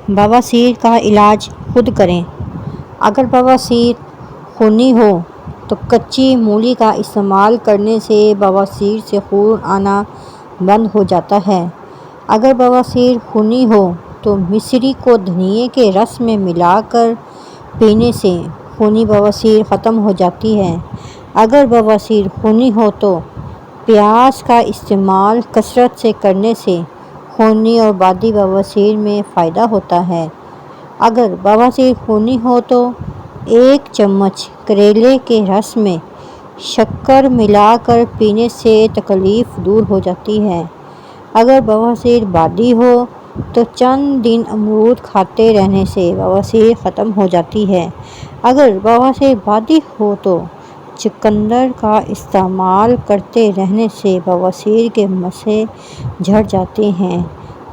بواسیر کا علاج خود کریں۔ اگر بواسیر خونی ہو تو کچی مولی کا استعمال کرنے سے بواسیر سے خون آنا بند ہو جاتا ہے۔ اگر بواسیر خونی ہو تو مصری کو دھنیے کے رس میں ملا کر پینے سے خونی بواسیر ختم ہو جاتی ہے۔ اگر بواسیر خونی ہو تو پیاز کا استعمال کثرت سے کرنے سے خونی اور بادی بواسیر میں فائدہ ہوتا ہے۔ اگر بواسیر خونی ہو تو 1 چمچ کریلے کے رس میں شکر ملا کر پینے سے تکلیف دور ہو جاتی ہے۔ اگر بواسیر بادی ہو تو چند دن امرود کھاتے رہنے سے بواسیر ختم ہو جاتی ہے۔ اگر بواسیر بادی ہو تو چقندر کا استعمال کرتے رہنے سے بواسیر کے مسئلے جھڑ جاتے ہیں۔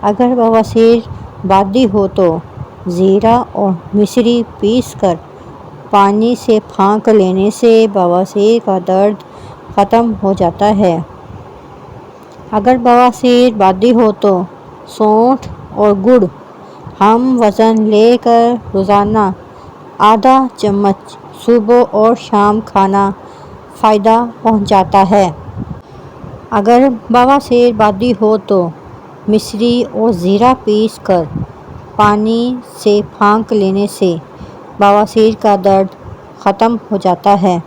اگر بواسیر بادی ہو تو زیرہ اور مصری پیس کر پانی سے پھانک لینے سے بواسیر کا درد ختم ہو جاتا ہے۔ اگر بواسیر بادی ہو تو سونٹھ اور گڑ ہم وزن لے کر روزانہ آدھا چمچ صبح اور شام کھانا فائدہ پہنچاتا ہے۔ اگر بواسیر بادی ہو تو مصری اور زیرہ پیس کر پانی سے پھانک لینے سے بواسیر کا درد ختم ہو جاتا ہے۔